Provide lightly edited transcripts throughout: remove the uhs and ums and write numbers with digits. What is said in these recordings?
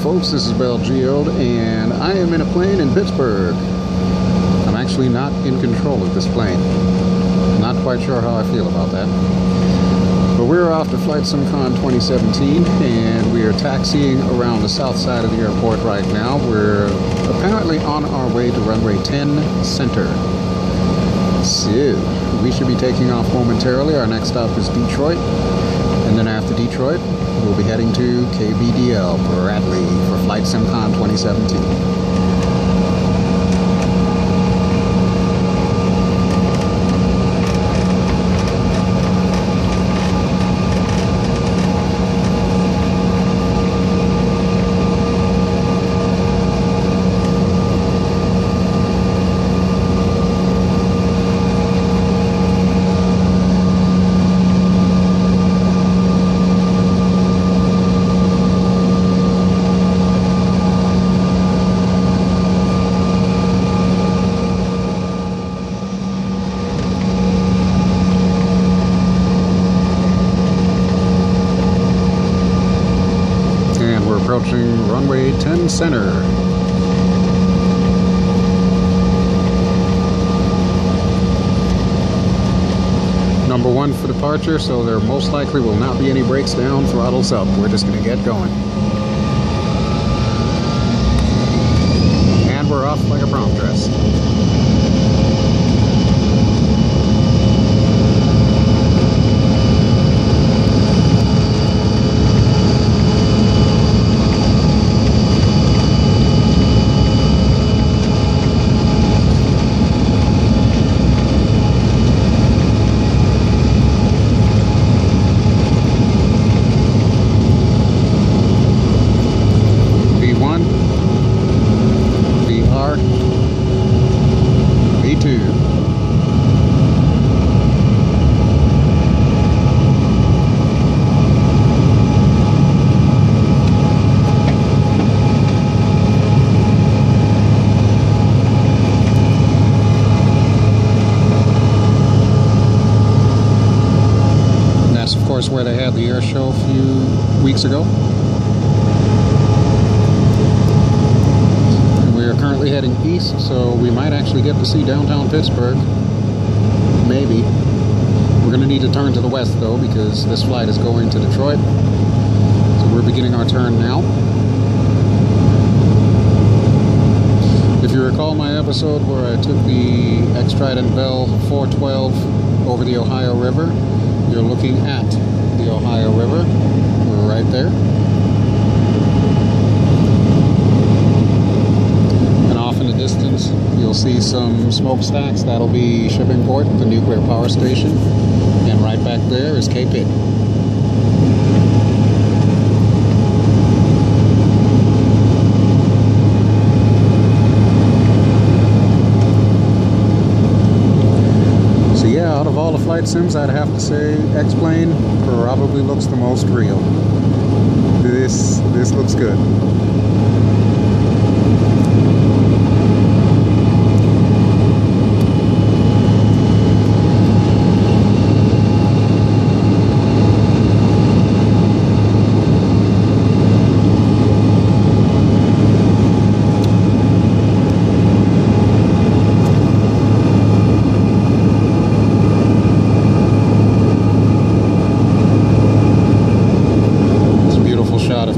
folks, this is BelGeode, and I am in a plane in Pittsburgh. I'm actually not in control of this plane. Not quite sure how I feel about that. But we're off to FlightSimCon 2017, and we are taxiing around the south side of the airport right now. We're apparently on our way to runway 10 center. So, we should be taking off momentarily. Our next stop is Detroit, and then after Detroit, we'll be heading to KBDL, Bradley, for FlightSimCon 2017. Approaching runway 10 center. Number 1 for departure, so there most likely will not be any brakes down, throttles up. We're just going to get going. And we're off like a prom dress. Where they had the air show a few weeks ago. And we are currently heading east, so we might actually get to see downtown Pittsburgh. Maybe. We're going to need to turn to the west though, because this flight is going to Detroit. So we're beginning our turn now. If you recall my episode where I took the X-Trident Bell 412 over the Ohio River, you're looking at the Ohio River. We're right there. And off in the distance, you'll see some smokestacks. That'll be Shippingport, the nuclear power station. And right back there is Cape Pitt. Out of all the flight sims, I'd have to say X-Plane probably looks the most real. This looks good.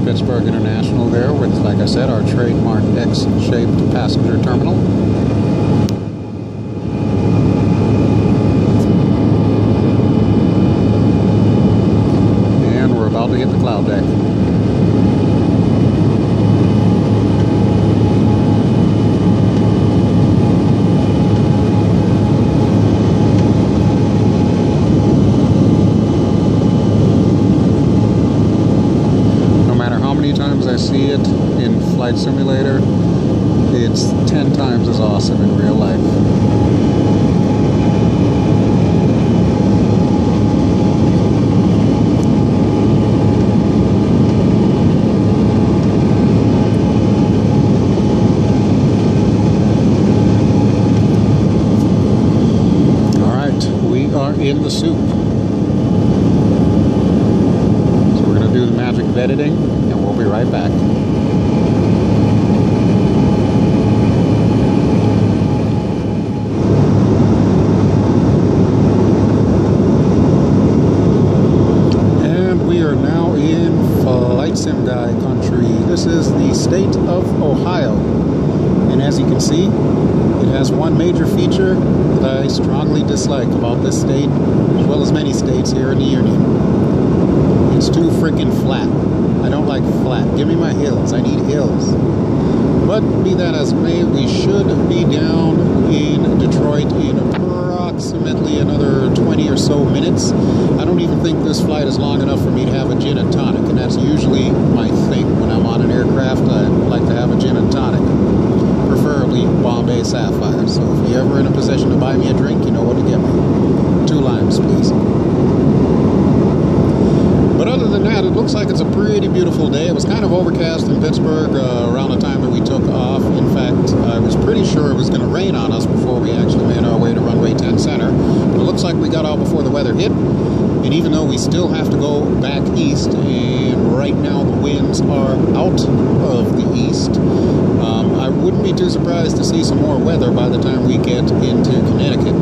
Pittsburgh International there with, like I said, our trademark X-shaped passenger terminal. And we're about to hit the cloud deck. I see it in Flight Simulator, it's 10 times as awesome in real life. in the soup. So we're going to do the magic of editing, and we'll be right back. one major feature that I strongly dislike about this state, as well as many states here in the Union. It's too freaking flat. I don't like flat. Give me my hills. I need hills. But be that as it may, we should be down in Detroit in approximately another 20 or so minutes. I don't even think this flight is long enough for me to have a gin and tonic, and that's usually my thing when I'm on an aircraft. I like to have a gin and tonic, preferably Bombay Sapphire. So if you're ever in a position to buy me a drink, you know what to get me. 2 limes, please. But other than that, it looks like it's a pretty beautiful day. It was kind of overcast in Pittsburgh around the time that we took off. In fact, I was pretty sure it was going to rain on us before we actually made our way to runway 10 center. But it looks like we got out before the weather hit. And even though we still have to go back east, and right now the winds are out of the east, I wouldn't be too surprised to see some more weather by the time we get into Connecticut.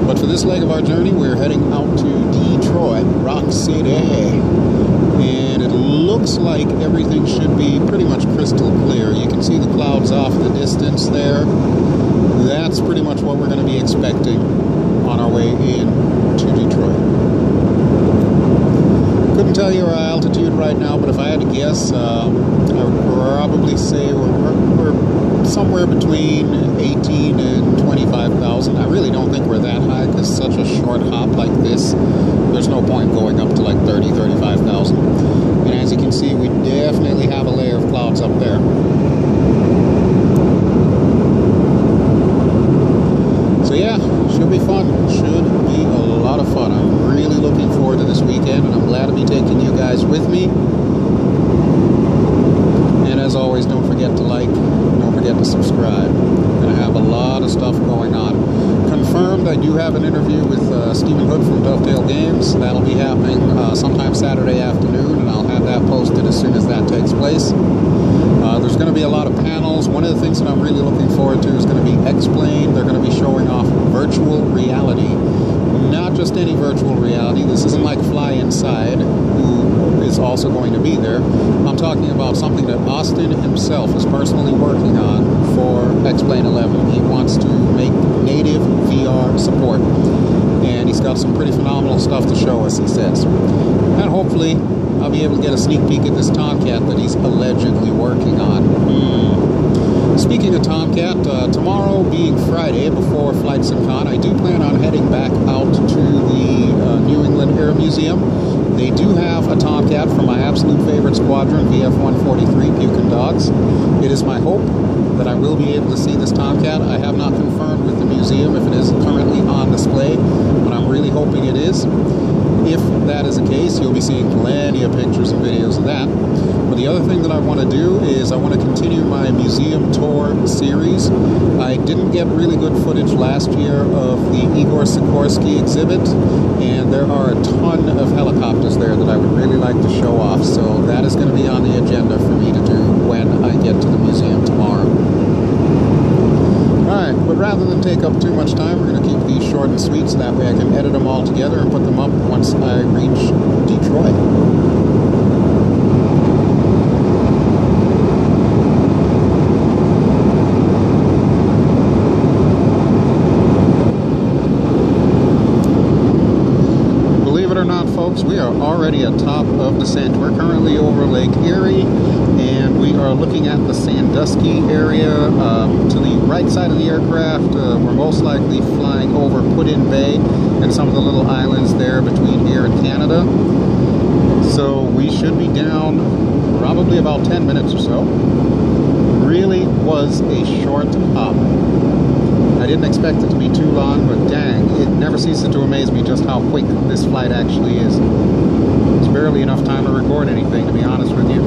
But for this leg of our journey, we're heading out to Detroit, Rock City. And it looks like everything should be pretty much crystal clear. You can see the clouds off in the distance there. That's pretty much what we're going to be expecting on our way in to Detroit. Couldn't tell you our altitude right now, but if I had to guess, I would probably say we're somewhere between 18 and 25,000. I really don't think we're that high, because such a short hop like this, there's no point going up to like 30, 35,000. And as you can see, we definitely have a layer of clouds up there. So yeah, should be fun. Should be a lot of fun. I'm really looking forward to this weekend, and I'm glad to be taking you guys with me. And as always, don't forget to like, don't forget to subscribe. We're going to have a lot of stuff going on. Confirmed, I do have an interview with Stephen Hood from Dovetail Games. That'll be happening sometime Saturday afternoon, and I'll have that posted as soon as that takes place. There's going to be a lot of panels. One of the things that I'm really looking forward to is going to be X-Plane. They're going to be showing off virtual reality. Not just any virtual reality. This isn't like Fly Inside, who is also going to be there. I'm talking about something that Austin himself is personally working on for X-Plane 11. He wants to make native VR support. And he's got some pretty phenomenal stuff to show us, he says. And hopefully I'll be able to get a sneak peek at this Tomcat that he's allegedly working on. Speaking of Tomcat, tomorrow being Friday before FlightSimCon, I do plan on heading back out to the New England Air Museum. They do have a Tomcat from my absolute favorite squadron, VF-143 Pukin Dogs. It is my hope that I will be able to see this Tomcat. I have not confirmed with the museum if it is currently on display, but I'm really hoping it is. If that is the case, you'll be seeing plenty of pictures and videos of that. But the other thing that I want to do is I want to continue my museum tour series. I didn't get really good footage last year of the Igor Sikorsky exhibit, and there are a ton of helicopters there that I would really like to show off. So that is going to be on the agenda for me to do when I get to the museum tomorrow. Alright, but rather than take up too much time, we're going to keep these short and sweet so that way I can edit them all together and put them up once I reach Detroit. We are already atop of descent. We're currently over Lake Erie, and we are looking at the Sandusky area. To the right side of the aircraft, we're most likely flying over Put-in-Bay and some of the little islands there between here and Canada. So we should be down probably about 10 minutes or so. Really was a short hop. I didn't expect it to be too long, but dang, it never ceases to amaze me just how quick this flight actually is. It's barely enough time to record anything, to be honest with you.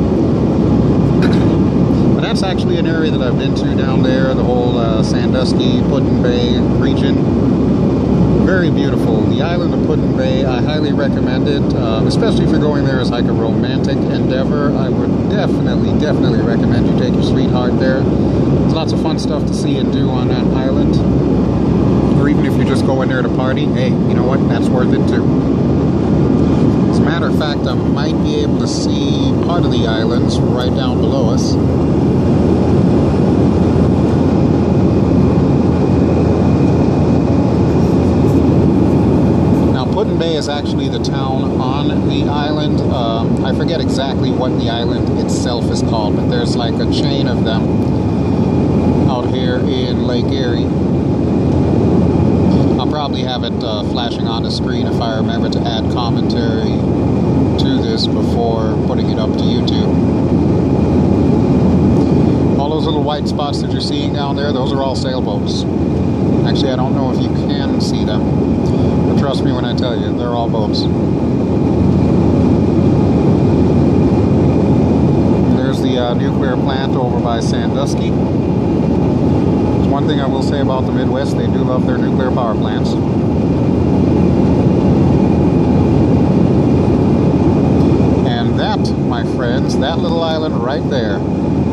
But that's actually an area that I've been to down there, the whole Sandusky, Put-in-Bay region. Very beautiful. The island of Put-in-Bay, I highly recommend it, especially if you're going there as like a romantic endeavor. I would definitely recommend you take your sweetheart there. There's lots of fun stuff to see and do on that island. Or even if you're just going there to party, hey, you know what, that's worth it too. As a matter of fact, I might be able to see part of the islands right down below us. Bay is actually the town on the island. I forget exactly what the island itself is called, but there's like a chain of them out here in Lake Erie. I'll probably have it flashing on the screen if I remember to add commentary to this before putting it up to YouTube. All those little white spots that you're seeing down there, those are all sailboats. Actually, I don't know if you can see them, but trust me when I tell you, they're all boats. There's the nuclear plant over by Sandusky. There's one thing I will say about the Midwest, they do love their nuclear power plants. And that, my friends, that little island right there,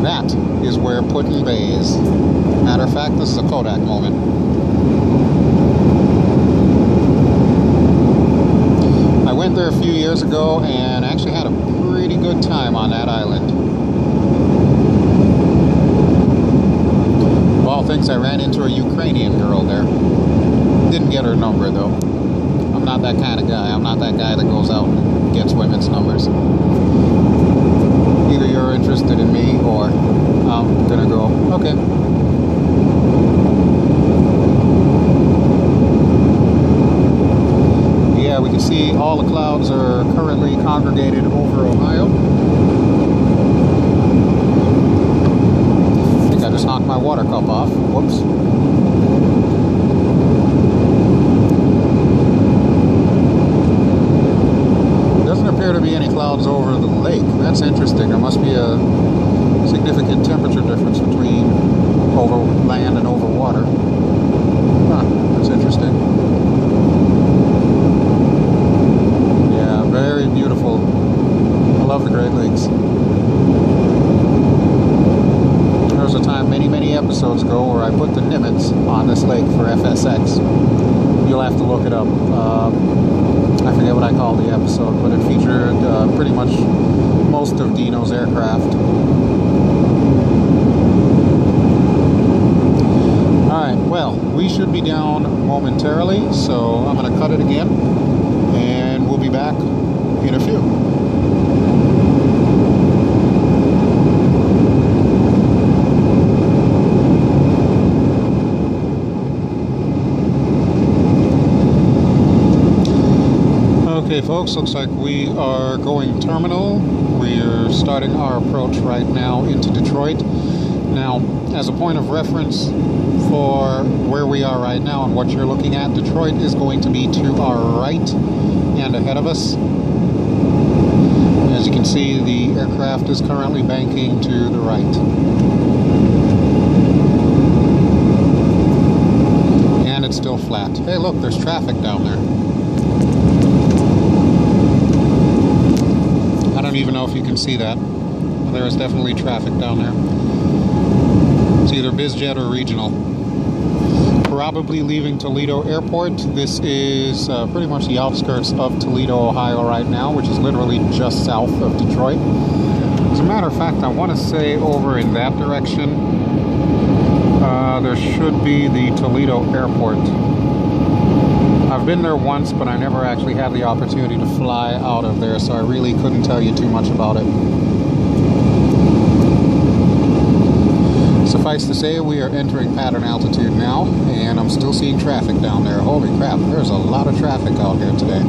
that is where Putin Bay is. Matter of fact, this is a Kodak moment. I went there a few years ago and actually had a pretty good time on that island. Of all things, I ran into a Ukrainian girl there. Didn't get her number though. I'm not that kind of guy. I'm not that guy that goes out and gets women's numbers. Either you're interested in me or I'm gonna go, okay. Yeah, we can see all the clouds are currently congregated over Ohio. I think I just knocked my water cup off. Whoops. Doesn't appear to be any clouds over the lake. That's interesting. There must be a significant temperature difference between over land and over water. Huh, that's interesting. Yeah, very beautiful. I love the Great Lakes. There was a time many episodes ago where I put the Nimitz on this lake for FSX. You'll have to look it up. I forget what I called the episode, but it featured pretty much most of Dino's aircraft. Alright, well, we should be down momentarily, so I'm going to cut it again, and we'll be back in a few. Okay folks, looks like we are going terminal. We are starting our approach right now into Detroit. Now, as a point of reference for where we are right now and what you're looking at, Detroit is going to be to our right and ahead of us. As you can see, the aircraft is currently banking to the right. And it's still flat. Hey look, there's traffic down there. I don't even know if you can see that. There is definitely traffic down there. It's either BizJet or regional. Probably leaving Toledo Airport. This is pretty much the outskirts of Toledo, Ohio right now, which is literally just south of Detroit. As a matter of fact, I want to say over in that direction, there should be the Toledo Airport. I've been there once, but I never actually had the opportunity to fly out of there, so I really couldn't tell you too much about it. Suffice to say, we are entering pattern altitude now, and I'm still seeing traffic down there. Holy crap, there's a lot of traffic out here today.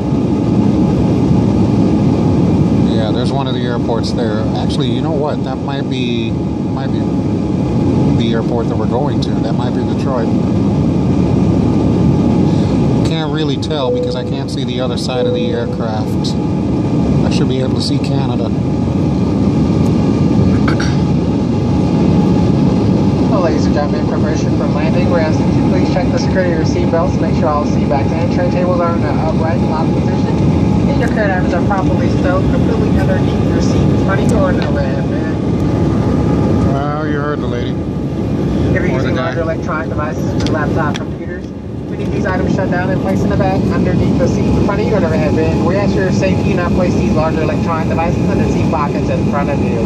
Yeah, there's one of the airports there. Actually, you know what? That might be the airport that we're going to. That might be Detroit. Can't really tell because I can't see the other side of the aircraft. I should be able to see Canada. Well, ladies and gentlemen, in preparation for landing, we're asking you to please check the security of your seatbelts, make sure all seat backs and tray tables are in an upright lock position, and your carry items are properly stowed completely underneath your seat in front of you or in the overhead bin. Well, you heard the lady. If you're using larger electronic devices, such as laptop computers, we need these items shut down and placed in the back underneath the seat in front of you or the overhead bin. We ask for your safety, you not place these larger electronic devices in the seat pockets in front of you.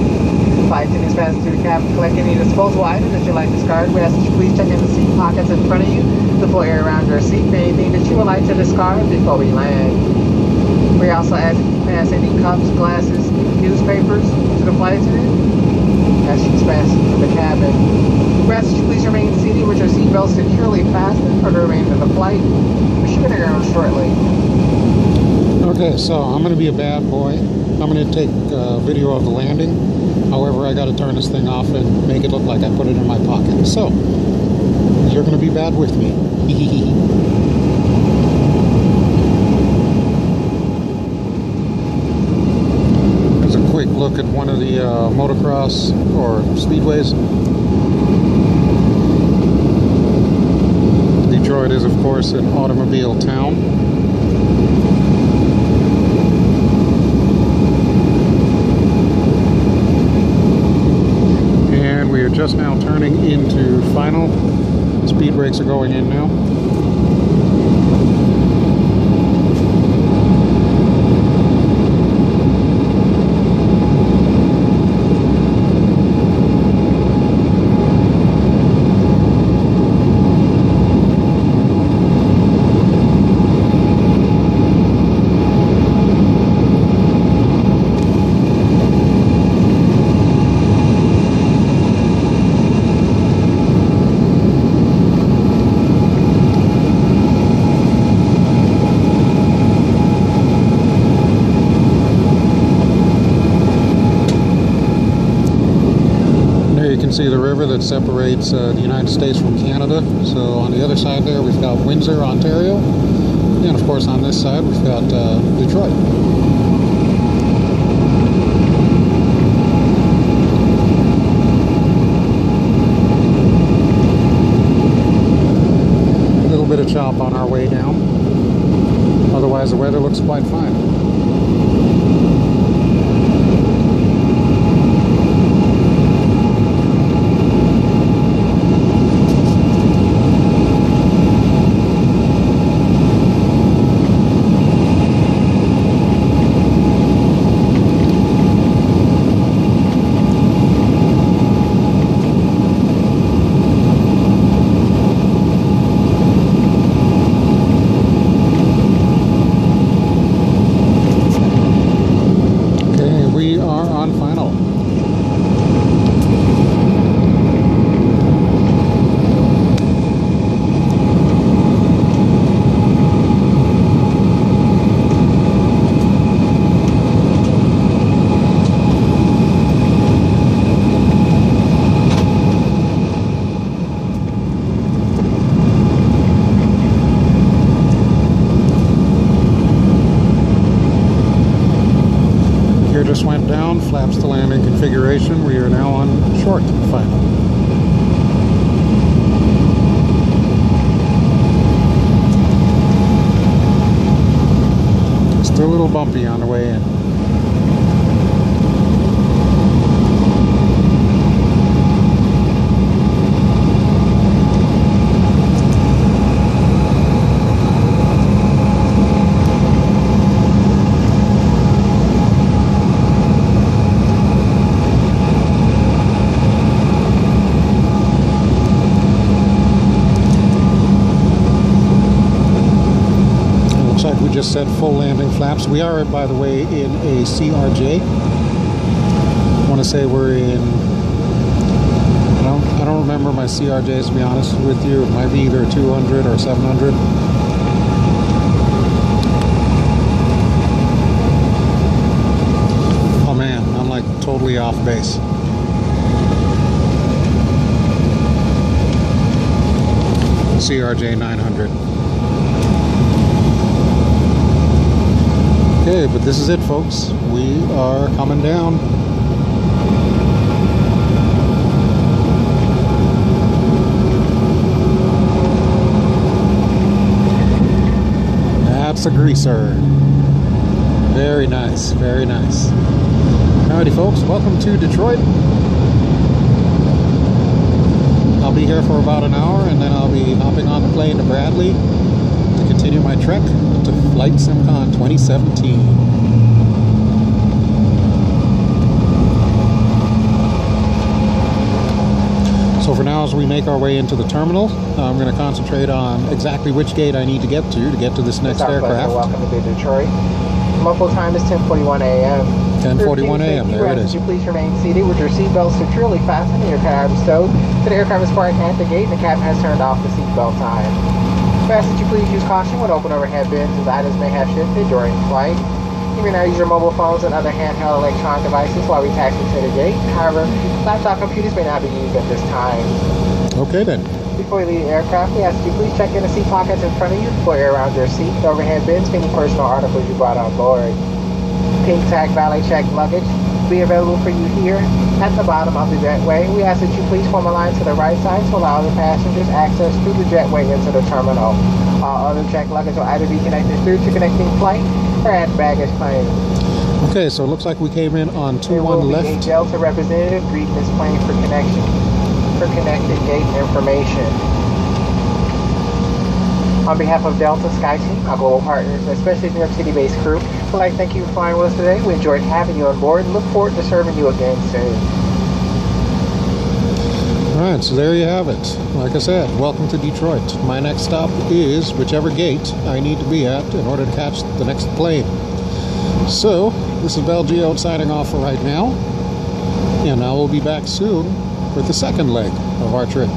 Flight attendants pass through the cabin to collect any disposable items that you'd like discarded. We ask that you please check in the seat pockets in front of you, the full area around your seat for anything that you would like to discard before we land. We also pass any cups, glasses, newspapers to the flight attendant as she's fastened to the cabin. We ask that you please remain seated with your seatbelt securely fastened for the remainder of the flight. We should be on the ground shortly. Okay, so I'm going to be a bad boy. I'm going to take a video of the landing. However, I got to turn this thing off and make it look like I put it in my pocket. So, you're going to be bad with me. Here's a quick look at one of the motocross or speedways. Detroit is, of course, an automobile town. We are just now turning into final. Speed brakes are going in now. See the river that separates the United States from Canada. So on the other side there we've got Windsor, Ontario, and of course on this side we've got Detroit. A little bit of chop on our way down. Otherwise the weather looks quite fine. Just went down, flaps to landing configuration. We are now on short final. Still a little bumpy on the way in. We just set full landing flaps. We are, by the way, in a CRJ. I want to say we're in, I don't remember my CRJs, to be honest with you. It might be either 200 or 700. Oh man, I'm like totally off base. CRJ 900. Okay, but this is it, folks. We are coming down. That's a greaser. Very nice, very nice. Alrighty, folks, welcome to Detroit. I'll be here for about an hour, and then I'll be hopping on the plane to Bradley to continue my trek to FlightSimCon 2017. So for now, as we make our way into the terminal, I'm going to concentrate on exactly which gate I need to get to this next aircraft. Welcome to Detroit. Local time is 10:41 a.m. 10:41 a.m. There it is. Would you please remain seated with your seatbelt securely fastened and your car stowed? The aircraft is parked at the gate and the captain has turned off the seatbelt sign. We ask that you please use caution when open overhead bins as items may have shifted during flight. You may not use your mobile phones and other handheld electronic devices while we taxi to the gate. However, laptop computers may not be used at this time. Okay then. Before you leave the aircraft, we ask that you please check in the seat pockets in front of you, for air around your seat, the overhead bins, any personal articles you brought on board. Pink tag valet check luggage will be available for you here at the bottom of the jetway. We ask that you please form a line to the right side to allow the passengers access through the jetway into the terminal. All other checked luggage will either be connected through to connecting flight or at baggage claim. Okay, so it looks like we came in on 21 left. There will be a Delta representative greeting this plane for connected gate information. On behalf of Delta SkyTeam, our global partners, and especially New York City-based crew, we'd like to thank you for flying with us today. We enjoyed having you on board and look forward to serving you again soon. Alright, so there you have it. Like I said, welcome to Detroit. My next stop is whichever gate I need to be at in order to catch the next plane. So, this is BelGeode signing off for right now, and I will be back soon with the second leg of our trip.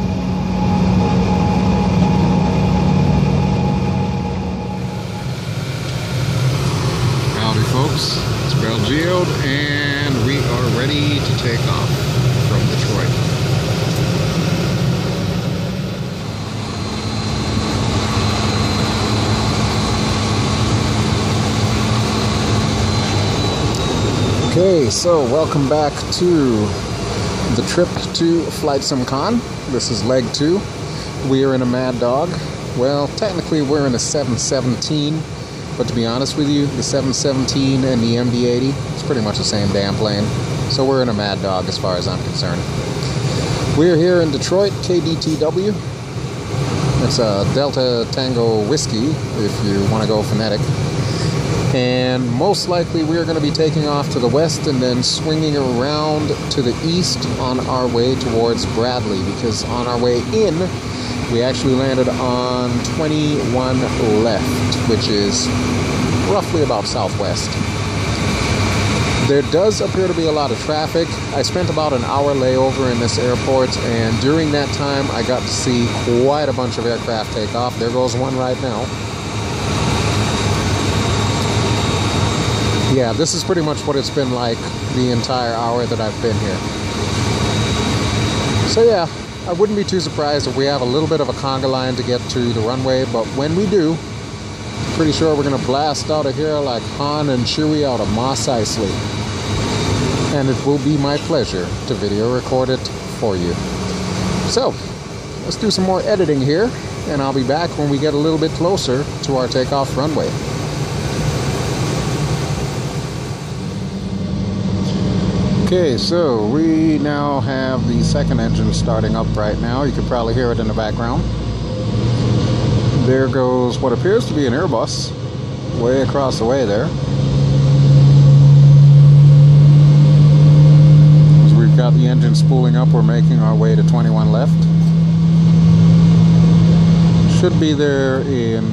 Howdy folks, it's BelGeode and we are ready to take off from Detroit. Okay, so welcome back to the trip to FlightSimCon. This is leg 2. We are in a Mad Dog. Well, technically we're in a 717, but to be honest with you, the 717 and the MD-80, it's pretty much the same damn plane. So we're in a Mad Dog as far as I'm concerned. We're here in Detroit, KDTW. It's a Delta Tango Whiskey, if you want to go phonetic. And most likely we are going to be taking off to the west and then swinging around to the east on our way towards Bradley, because on our way in we actually landed on 21 left, which is roughly about southwest. There does appear to be a lot of traffic. I spent about an hour layover in this airport, and during that time I got to see quite a bunch of aircraft take off. There goes one right now. Yeah, this is pretty much what it's been like the entire hour that I've been here. So yeah, I wouldn't be too surprised if we have a little bit of a conga line to get to the runway, but when we do, pretty sure we're going to blast out of here like Han and Chewie out of Mos Eisley. And it will be my pleasure to video record it for you. So, let's do some more editing here, and I'll be back when we get a little bit closer to our takeoff runway. Okay, so we now have the second engine starting up right now. You can probably hear it in the background. There goes what appears to be an Airbus way across the way there. As we've got the engine spooling up, we're making our way to 21 left. Should be there in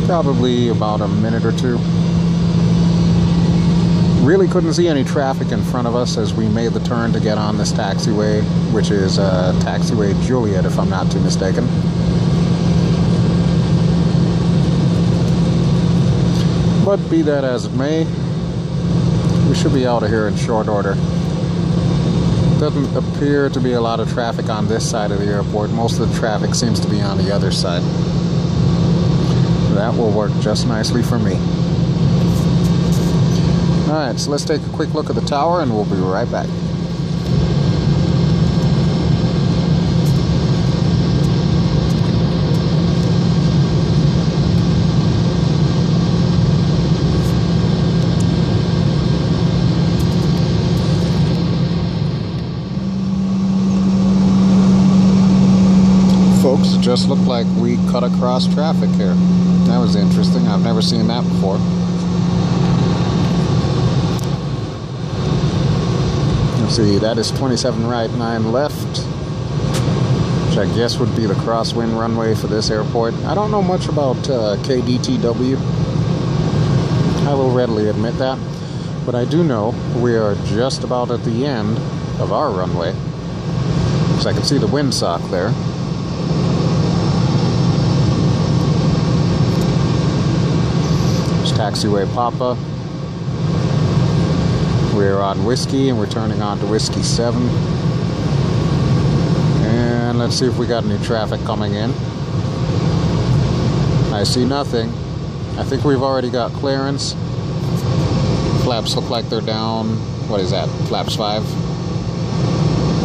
probably about a minute or two. Really couldn't see any traffic in front of us as we made the turn to get on this taxiway, which is taxiway Juliet, if I'm not too mistaken. But be that as it may, we should be out of here in short order. Doesn't appear to be a lot of traffic on this side of the airport. Most of the traffic seems to be on the other side. That will work just nicely for me. Alright, so let's take a quick look at the tower and we'll be right back. Folks, it just looked like we cut across traffic here. That was interesting. I've never seen that before. See, that is 27 right, 9 left. which I guess would be the crosswind runway for this airport. I don't know much about KDTW. I will readily admit that. But I do know we are just about at the end of our runway. So I can see the windsock there. There's taxiway Papa. We're on Whiskey and we're turning on to Whiskey 7. And let's see if we got any traffic coming in. I see nothing. I think we've already got clearance. Flaps look like they're down. What is that? Flaps 5?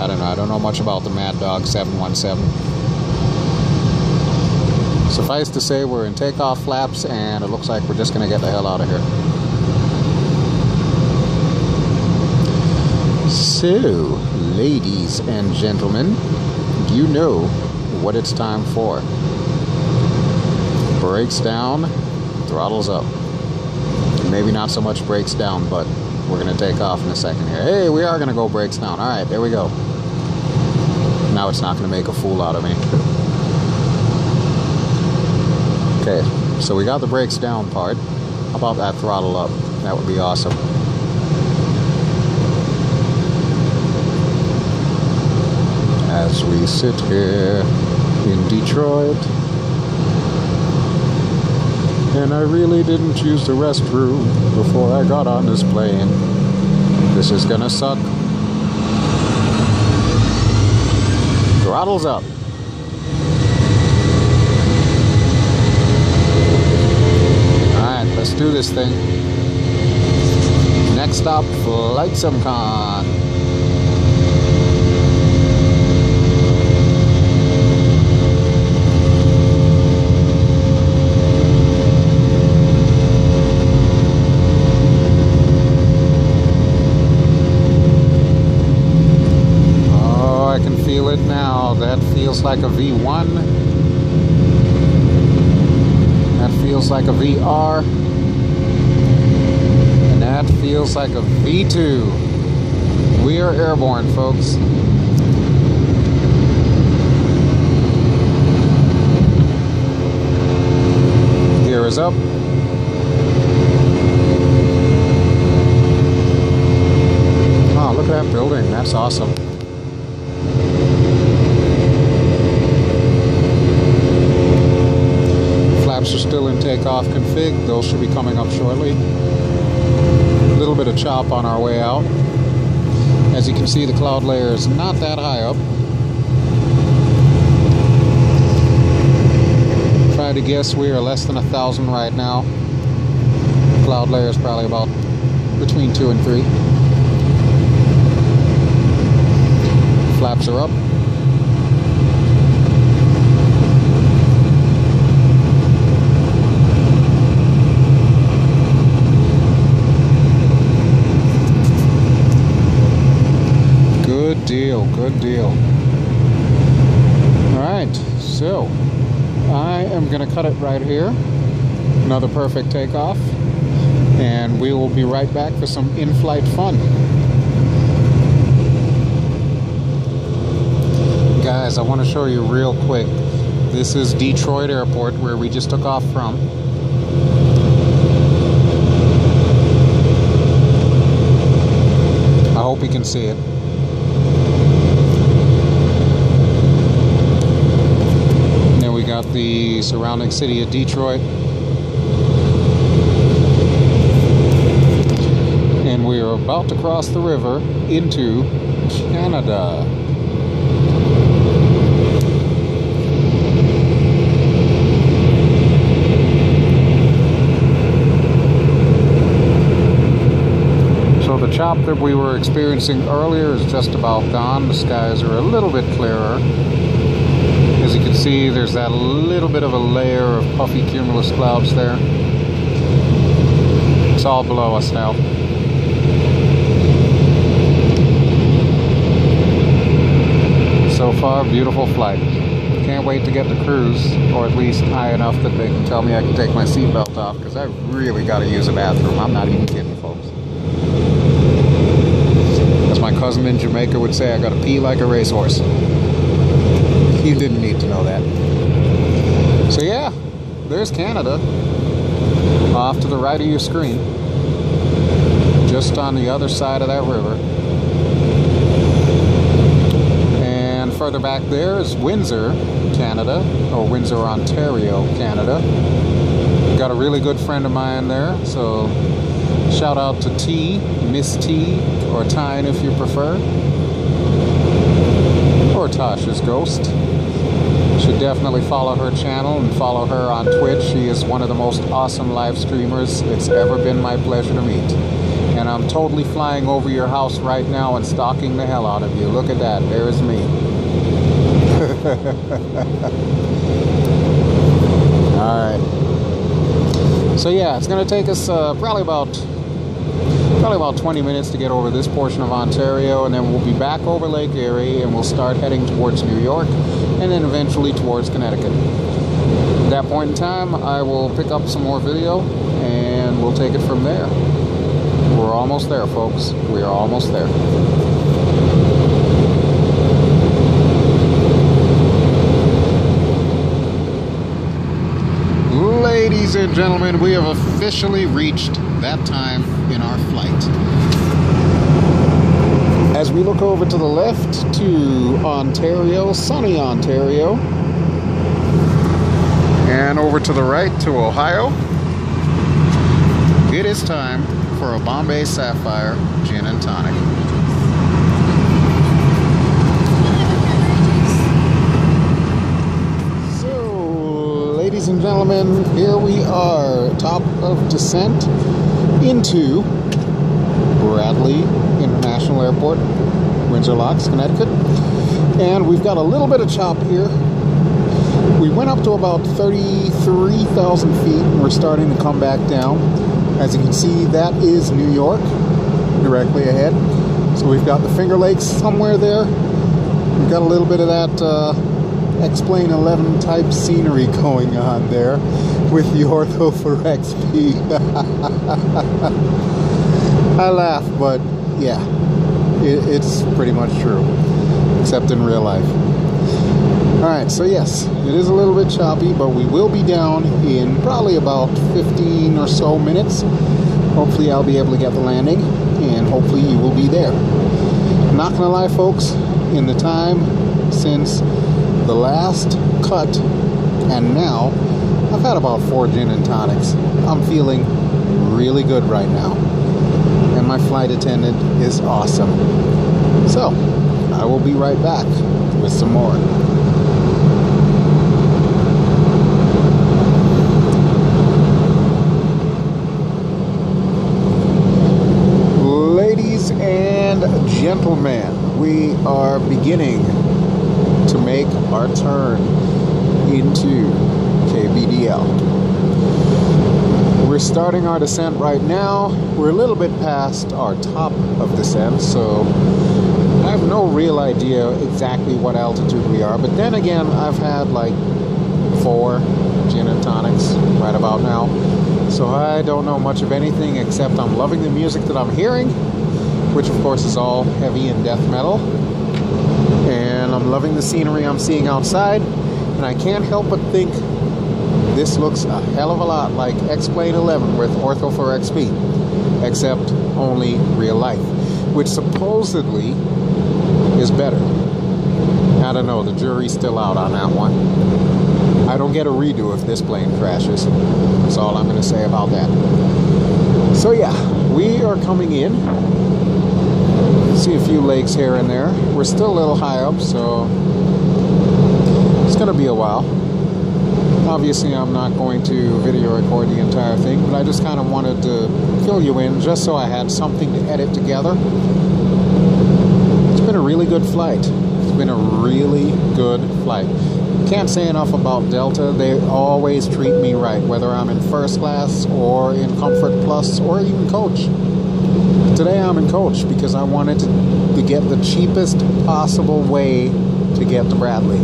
I don't know. I don't know much about the Mad Dog 717. Suffice to say, we're in takeoff flaps, and it looks like we're just going to get the hell out of here. So, ladies and gentlemen, you know what it's time for. Brakes down, throttles up. Maybe not so much brakes down, but we're going to take off in a second here. Hey, we are going to go brakes down. All right, there we go. Now it's not going to make a fool out of me. Okay, so we got the brakes down part. How about that throttle up? That would be awesome. As we sit here in Detroit, and I really didn't use the restroom before I got on this plane. This is gonna suck. Throttles up. Alright, let's do this thing. Next stop, FlightSimCon. Feel it now. That feels like a V1. That feels like a VR. And that feels like a V2. We are airborne, folks. Gear is up. Oh, look at that building. That's awesome. Flaps are still in takeoff config. Those should be coming up shortly. A little bit of chop on our way out. As you can see, the cloud layer is not that high up. If I had to guess, we are less than 1,000 right now. Cloud layer is probably about between 2 and 3. Flaps are up. Good deal, good deal. Alright, so I am going to cut it right here. Another perfect takeoff. And we will be right back for some in-flight fun. Guys, I want to show you real quick. This is Detroit Airport, where we just took off from. I hope you can see it. Got the surrounding city of Detroit, and we are about to cross the river into Canada. So the chop that we were experiencing earlier is just about gone. The skies are a little bit clearer. As you can see, there's that little bit of a layer of puffy cumulus clouds there. It's all below us now. So far, beautiful flight. Can't wait to get to cruise, or at least high enough that they can tell me I can take my seatbelt off, because I really got to use a bathroom. I'm not even kidding, folks. As my cousin in Jamaica would say, I got to pee like a racehorse. You didn't need to know that. So yeah, there's Canada off to the right of your screen, just on the other side of that river. And further back there is Windsor, Canada, or Windsor, Ontario, Canada. Got a really good friend of mine there, so shout out to T, Miss T, or Tyne if you prefer, or Tasha's Ghost. Should definitely follow her channel and follow her on Twitch. She is one of the most awesome live streamers it's ever been my pleasure to meet. And I'm totally flying over your house right now and stalking the hell out of you. Look at that, there's me. Alright. So yeah, it's going to take us probably about 20 minutes to get over this portion of Ontario, and then we'll be back over Lake Erie, and we'll start heading towards New York, and then eventually towards Connecticut. At that point in time, I will pick up some more video, and we'll take it from there. We're almost there, folks. We are almost there. Ladies and gentlemen, we have officially reached that time in our flight. As we look over to the left to Ontario, sunny Ontario, and over to the right to Ohio, it is time for a Bombay Sapphire Gin and Tonic. Ladies and gentlemen, here we are, top of descent into Bradley International Airport, Windsor Locks, Connecticut. And we've got a little bit of chop here. We went up to about 33,000 feet, and we're starting to come back down. As you can see, that is New York, directly ahead. So we've got the Finger Lakes somewhere there. We've got a little bit of that Explain 11 type scenery going on there with the ortho for XP. I laugh, but yeah, it's pretty much true, except in real life. Alright, so yes, it is a little bit choppy, but we will be down in probably about 15 or so minutes. Hopefully I'll be able to get the landing, and hopefully you will be there. Not gonna lie, folks, in the time since the last cut and now, I've had about 4 gin and tonics. I'm feeling really good right now, and my flight attendant is awesome. So I will be right back with some more. Ladies and gentlemen, we are beginning to make our turn into KBDL. We're starting our descent right now. We're a little bit past our top of descent, so I have no real idea exactly what altitude we are, but then again, I've had like 4 gin and tonics right about now, so I don't know much of anything except I'm loving the music that I'm hearing, which of course is all heavy and death metal. And I'm loving the scenery I'm seeing outside, and I can't help but think this looks a hell of a lot like X-Plane 11 with Ortho for XP, except only real life, which supposedly is better. I don't know, the jury's still out on that one. I don't get a redo if this plane crashes. That's all I'm going to say about that. So yeah, we are coming in. See a few lakes here and there. We're still a little high up, so it's going to be a while. Obviously, I'm not going to video record the entire thing, but I just kind of wanted to fill you in just so I had something to edit together. It's been a really good flight. It's been a really good flight. Can't say enough about Delta. They always treat me right, whether I'm in first class or in Comfort Plus or even coach. Today I'm in coach because I wanted to get the cheapest possible way to get to Bradley.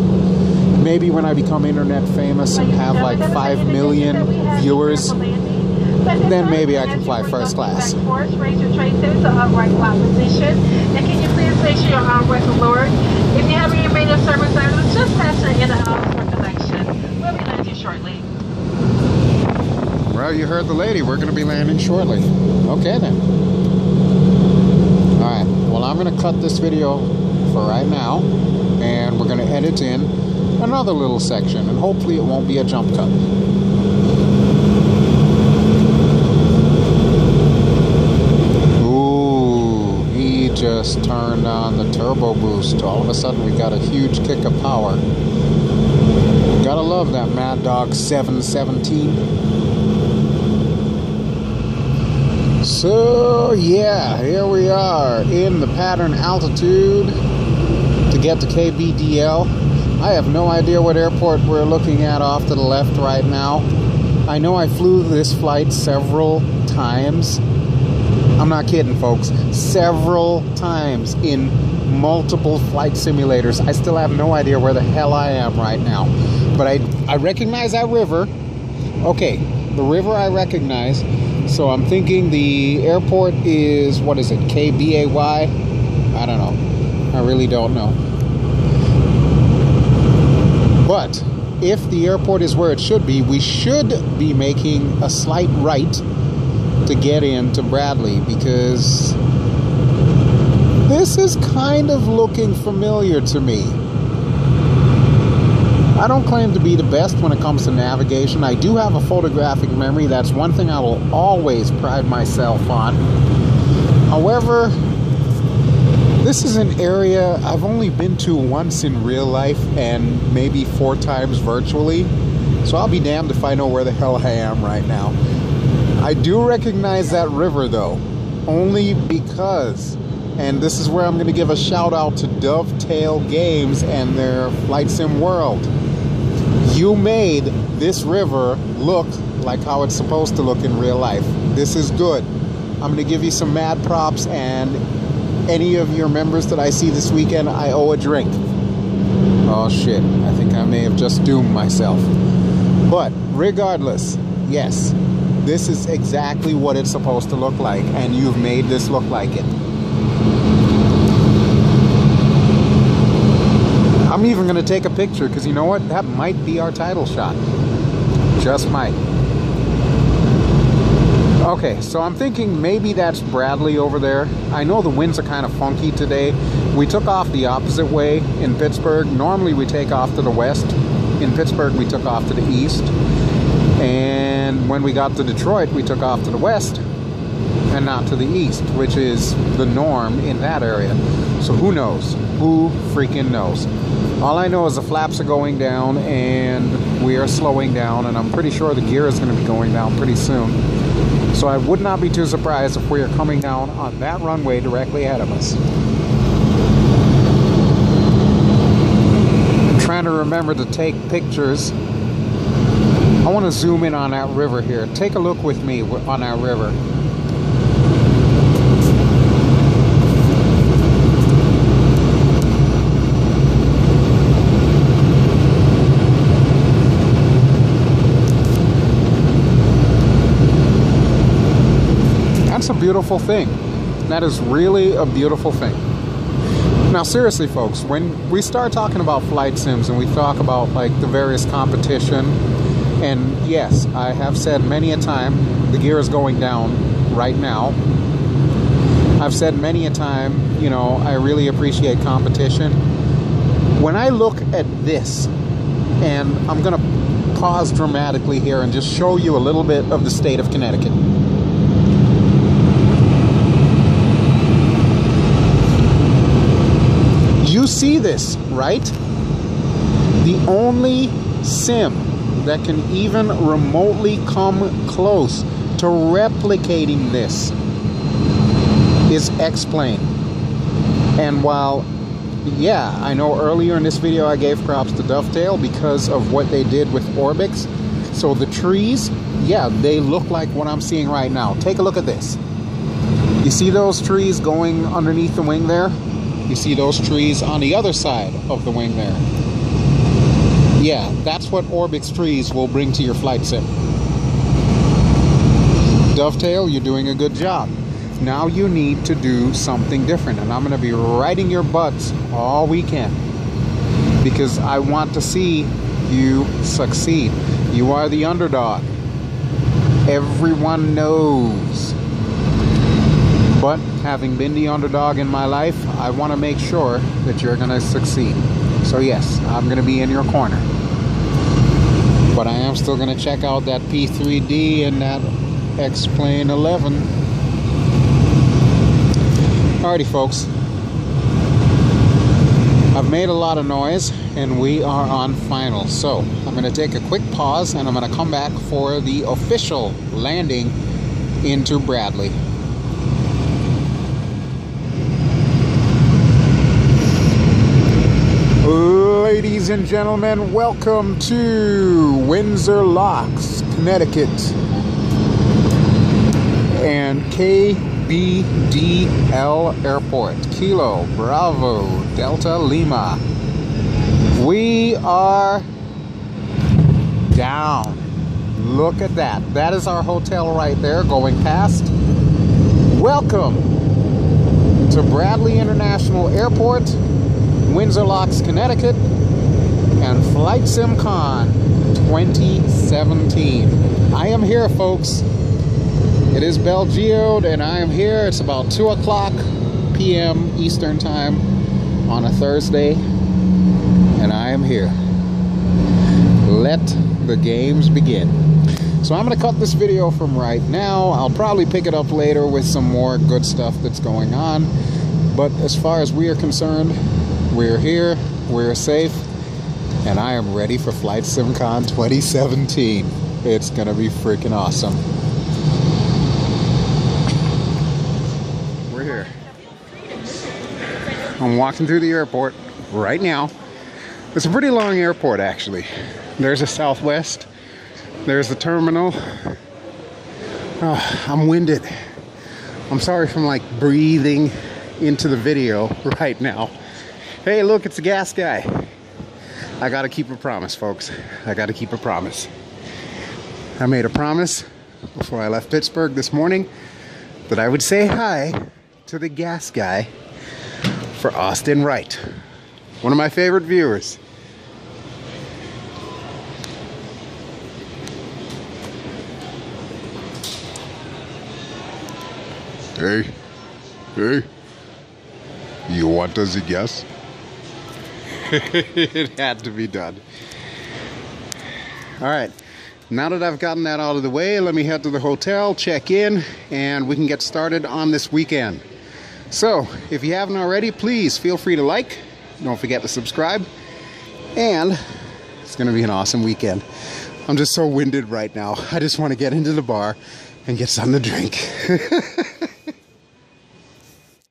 Maybe when I become internet famous and have like 5 million viewers, then maybe I can fly first class. Raise your tray to upright flat position. And can you please make sure your armrests are lowered? If you have any remaining service items, Just passing in and out for collection. We'll be landing shortly. Well, you heard the lady. We're going to be landing shortly. Okay, then. All right. Well, I'm going to cut this video for right now, and we're going to edit in another little section, and hopefully it won't be a jump cut. Ooh, he just turned on the turbo boost. All of a sudden, we got a huge kick of power. Gotta love that Mad Dog 717. So yeah, here we are in the pattern altitude to get to KBDL. I have no idea what airport we're looking at off to the left right now. I know I flew this flight several times. I'm not kidding, folks. Several times in multiple flight simulators. I still have no idea where the hell I am right now. But I recognize that river. Okay, the river I recognize. So I'm thinking the airport is, what is it, KBAY? I don't know. I really don't know. But if the airport is where it should be, we should be making a slight right to get into Bradley, because this is kind of looking familiar to me. I don't claim to be the best when it comes to navigation. I do have a photographic memory. That's one thing I will always pride myself on. However, this is an area I've only been to once in real life and maybe 4 times virtually. So I'll be damned if I know where the hell I am right now. I do recognize that river though, only because, and this is where I'm going to give a shout out to Dovetail Games and their Flight Sim World. You made this river look like how it's supposed to look in real life. This is good. I'm going to give you some mad props, and any of your members that I see this weekend, I owe a drink. Oh shit, I think I may have just doomed myself. But regardless, yes, this is exactly what it's supposed to look like, and you've made this look like it. I'm even going to take a picture, because you know what? That might be our title shot. Just might. Okay, so I'm thinking maybe that's Bradley over there. I know the winds are kind of funky today. We took off the opposite way in Pittsburgh. Normally we take off to the west. In Pittsburgh we took off to the east. And when we got to Detroit, we took off to the west and not to the east, which is the norm in that area. So who knows? Who freaking knows? All I know is the flaps are going down and we are slowing down, and I'm pretty sure the gear is going to be going down pretty soon. So I would not be too surprised if we are coming down on that runway directly ahead of us. I'm trying to remember to take pictures. I want to zoom in on that river here. Take a look with me on that river. That's a beautiful thing. That is really a beautiful thing. Now seriously folks, when we start talking about flight sims and we talk about like the various competition, and yes, I have said many a time the gear is going down right now. I've said many a time, you know, I really appreciate competition. When I look at this, and I'm gonna pause dramatically here and just show you a little bit of the state of Connecticut. You see this, right? The only sim that can even remotely come close to replicating this is X-Plane. And while, yeah, I know earlier in this video I gave props to Dovetail because of what they did with Orbix. So the trees, yeah, they look like what I'm seeing right now. Take a look at this. You see those trees going underneath the wing there? You see those trees on the other side of the wing there. Yeah, that's what Orbix trees will bring to your flight sim. Dovetail, you're doing a good job. Now you need to do something different, and I'm going to be riding your butts all weekend. because I want to see you succeed. You are the underdog. Everyone knows. But having been the underdog in my life, I want to make sure that you're going to succeed. So yes, I'm going to be in your corner. But I am still going to check out that P3D and that X-Plane 11. Alrighty folks. I've made a lot of noise and we are on final. So I'm going to take a quick pause and I'm going to come back for the official landing into Bradley. Ladies and gentlemen, welcome to Windsor Locks, Connecticut and KBDL Airport. Kilo Bravo Delta Lima. We are down. Look at that. That is our hotel right there going past. Welcome to Bradley International Airport, Windsor Locks, Connecticut, and FlightSimCon 2017. I am here, folks. It is BelGeode, and I am here. It's about 2 o'clock p.m. Eastern Time on a Thursday, and I am here. Let the games begin. So I'm going to cut this video from right now. I'll probably pick it up later with some more good stuff that's going on. But as far as we are concerned, we're here, we're safe, and I am ready for FlightSimCon 2017. It's gonna be freaking awesome. We're here. I'm walking through the airport right now. It's a pretty long airport, actually. There's a Southwest, there's the terminal. Oh, I'm winded. I'm sorry if I'm like breathing into the video right now. Hey, look, it's a gas guy. I gotta keep a promise, folks. I gotta keep a promise. I made a promise before I left Pittsburgh this morning that I would say hi to the gas guy for Austin Wright, one of my favorite viewers. Hey, hey, you want us to guess? It had to be done. All right, now that I've gotten that out of the way, let me head to the hotel, check in, and we can get started on this weekend. So, if you haven't already, please feel free to like. Don't forget to subscribe. And it's gonna be an awesome weekend. I'm just so winded right now. I just want to get into the bar and get something to drink.